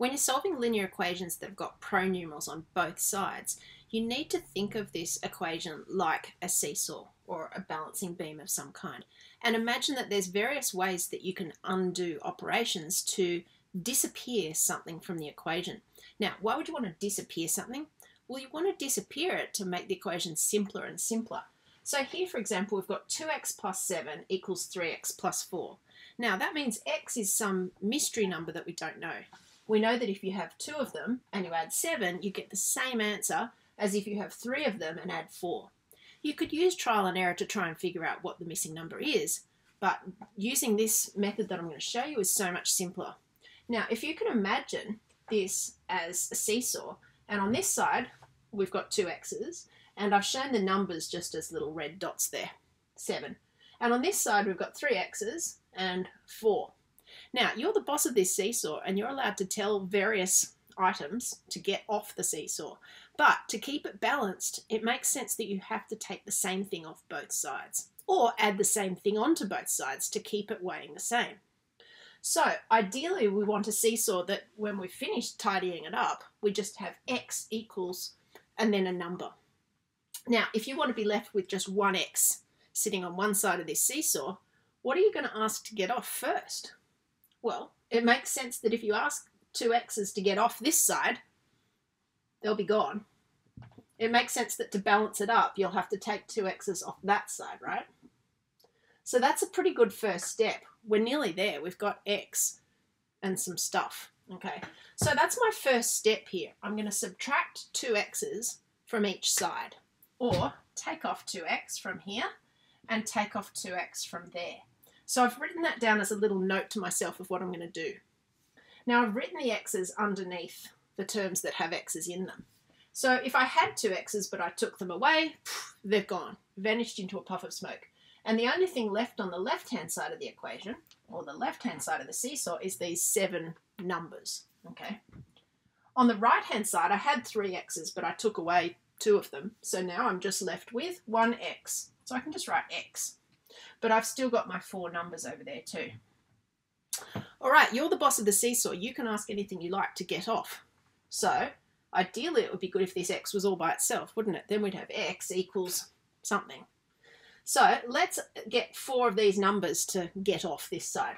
When you're solving linear equations that have got pronumerals on both sides, you need to think of this equation like a seesaw or a balancing beam of some kind. And imagine that there's various ways that you can undo operations to disappear something from the equation. Now, why would you want to disappear something? Well, you want to disappear it to make the equation simpler and simpler. So here, for example, we've got 2x plus 7 equals 3x plus 4. Now, that means x is some mystery number that we don't know. We know that if you have 2 of them and you add 7, you get the same answer as if you have 3 of them and add 4. You could use trial and error to try and figure out what the missing number is, but using this method that I'm going to show you is so much simpler. Now, if you can imagine this as a seesaw, and on this side we've got 2 x's, and I've shown the numbers just as little red dots there, 7. And on this side we've got 3 x's and 4. Now, you're the boss of this seesaw and you're allowed to tell various items to get off the seesaw. But to keep it balanced, it makes sense that you have to take the same thing off both sides or add the same thing onto both sides to keep it weighing the same. So ideally we want a seesaw that when we've finished tidying it up, we just have x equals and then a number. Now, if you want to be left with just one x sitting on one side of this seesaw, what are you going to ask to get off first? Well, it makes sense that if you ask 2 x's to get off this side, they'll be gone. It makes sense that to balance it up, you'll have to take 2 x's off that side, right? So that's a pretty good first step. We're nearly there. We've got x and some stuff. Okay, so that's my first step here. I'm going to subtract 2 x's from each side, or take off 2x from here and take off 2x from there. So I've written that down as a little note to myself of what I'm going to do. Now I've written the x's underneath the terms that have x's in them. So if I had 2 x's but I took them away, they've gone, vanished into a puff of smoke. And the only thing left on the left-hand side of the equation, or the left-hand side of the seesaw, is these 7 numbers. Okay. On the right-hand side, I had 3 x's, but I took away 2 of them. So now I'm just left with 1x. So I can just write x. But I've still got my 4 numbers over there too. All right, you're the boss of the seesaw. You can ask anything you like to get off. So ideally, it would be good if this x was all by itself, wouldn't it? Then we'd have x equals something. So let's get 4 of these numbers to get off this side.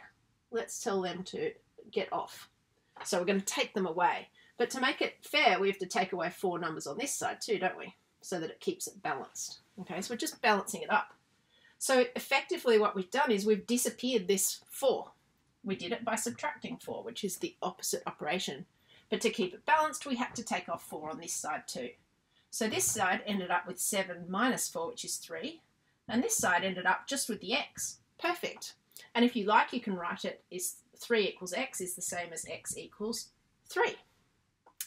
Let's tell them to get off. So we're going to take them away. But to make it fair, we have to take away 4 numbers on this side too, don't we? So that it keeps it balanced. Okay, so we're just balancing it up. So effectively what we've done is we've disappeared this 4. We did it by subtracting 4, which is the opposite operation. But to keep it balanced, we had to take off 4 on this side too. So this side ended up with 7 minus 4, which is 3. And this side ended up just with the x. Perfect. And if you like, you can write it as 3 equals x is the same as x equals 3.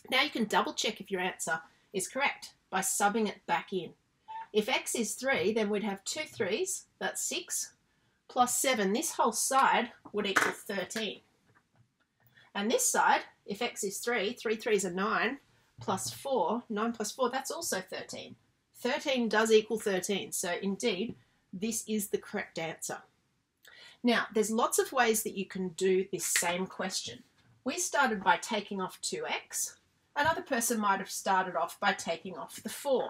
Now you can double check if your answer is correct by subbing it back in. If x is 3, then we'd have 2 3's, that's 6, plus 7. This whole side would equal 13. And this side, if x is 3, 3 3's are 9, plus 4, 9 plus 4, that's also 13. 13 does equal 13, so indeed, this is the correct answer. Now, there's lots of ways that you can do this same question. We started by taking off 2x. Another person might have started off by taking off the 4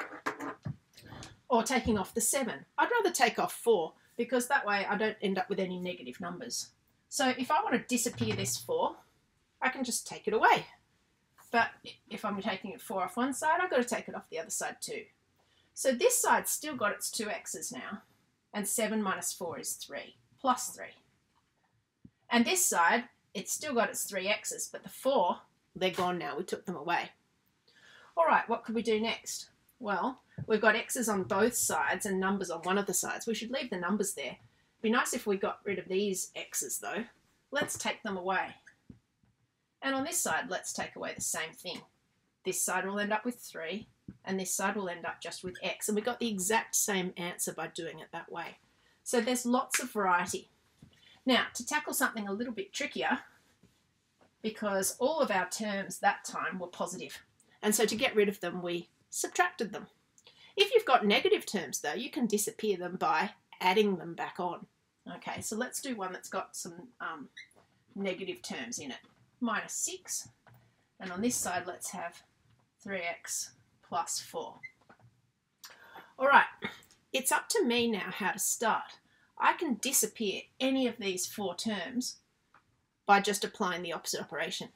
or taking off the 7. I'd rather take off 4 because that way I don't end up with any negative numbers. So if I want to disappear this 4, I can just take it away. But if I'm taking it 4 off one side, I've got to take it off the other side too. So this side's still got its 2 x's now, and 7 minus 4 is 3, plus 3. And this side, it's still got its 3 x's, but the 4, they're gone now. We took them away. All right, what could we do next? Well, we've got x's on both sides and numbers on one of the sides. We should leave the numbers there. It'd be nice if we got rid of these x's though. Let's take them away. And on this side, let's take away the same thing. This side will end up with 3, and this side will end up just with x. And we got the exact same answer by doing it that way. So there's lots of variety. Now, to tackle something a little bit trickier, because all of our terms that time were positive. And so to get rid of them, we subtracted them. If you've got negative terms, though, you can disappear them by adding them back on. Okay, so let's do one that's got some negative terms in it. Minus 6 And on this side, let's have 3x plus 4. All right, it's up to me now how to start. I can disappear any of these 4 terms by just applying the opposite operation.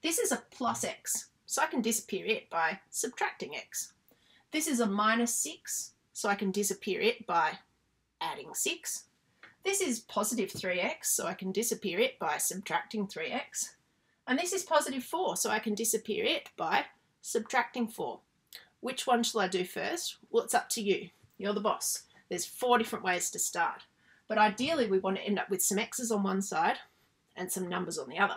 This is a plus x, so I can disappear it by subtracting x. This is a minus 6, so I can disappear it by adding 6. This is positive 3x, so I can disappear it by subtracting 3x. And this is positive 4, so I can disappear it by subtracting 4. Which one shall I do first? Well, it's up to you. You're the boss. There's 4 different ways to start. But ideally, we want to end up with some x's on one side and some numbers on the other.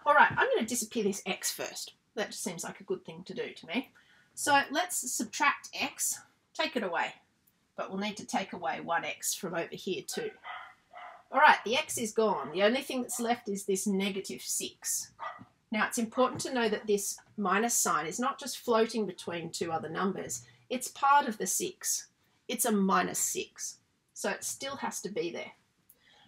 All right, I'm going to disappear this x first. That just seems like a good thing to do to me. So let's subtract x, take it away. But we'll need to take away 1x from over here too. All right, the x is gone. The only thing that's left is this negative 6. Now, it's important to know that this minus sign is not just floating between 2 other numbers. It's part of the 6. It's a minus 6. So it still has to be there.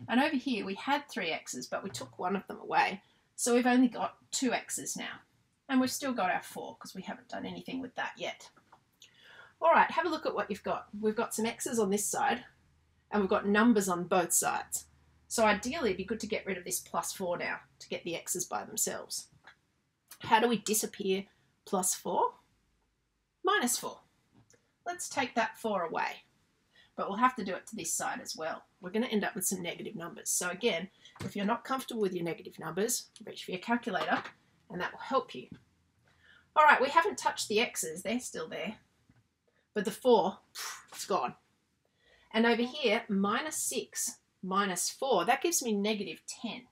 And over here, we had 3 x's, but we took one of them away. So we've only got 2 x's now. And we've still got our 4 because we haven't done anything with that yet. All right, have a look at what you've got. We've got some x's on this side, and we've got numbers on both sides. So ideally, it'd be good to get rid of this plus 4 now to get the x's by themselves. How do we disappear plus 4? Minus 4. Let's take that 4 away. But we'll have to do it to this side as well. We're going to end up with some negative numbers. So again, if you're not comfortable with your negative numbers, reach for your calculator, and that will help you. All right, we haven't touched the x's. They're still there. But the 4, it's gone. And over here, minus 6 minus 4, that gives me negative 10.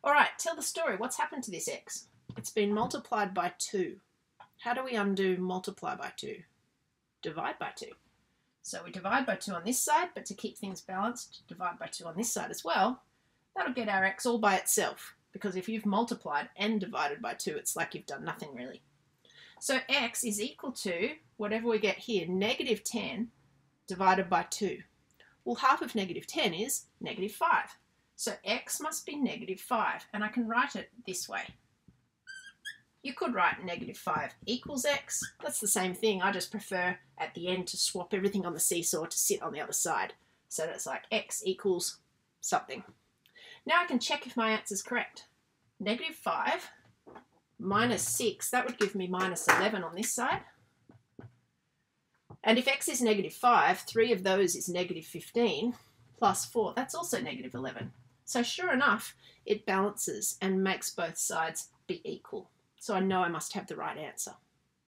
All right, tell the story. What's happened to this x? It's been multiplied by 2. How do we undo multiply by 2? Divide by 2. So we divide by 2 on this side, but to keep things balanced, divide by 2 on this side as well. That'll get our x all by itself, because if you've multiplied and divided by 2, it's like you've done nothing really. So x is equal to, whatever we get here, negative 10 divided by 2. Well, half of negative 10 is negative 5. So x must be negative 5, and I can write it this way. You could write negative 5 equals x. That's the same thing. I just prefer at the end to swap everything on the seesaw to sit on the other side. So that's like x equals something. Now I can check if my answer is correct. Negative 5 minus 6, that would give me minus 11 on this side. And if x is negative 5, 3 of those is negative 15 plus 4. That's also negative 11. So sure enough, it balances and makes both sides be equal. So I know I must have the right answer.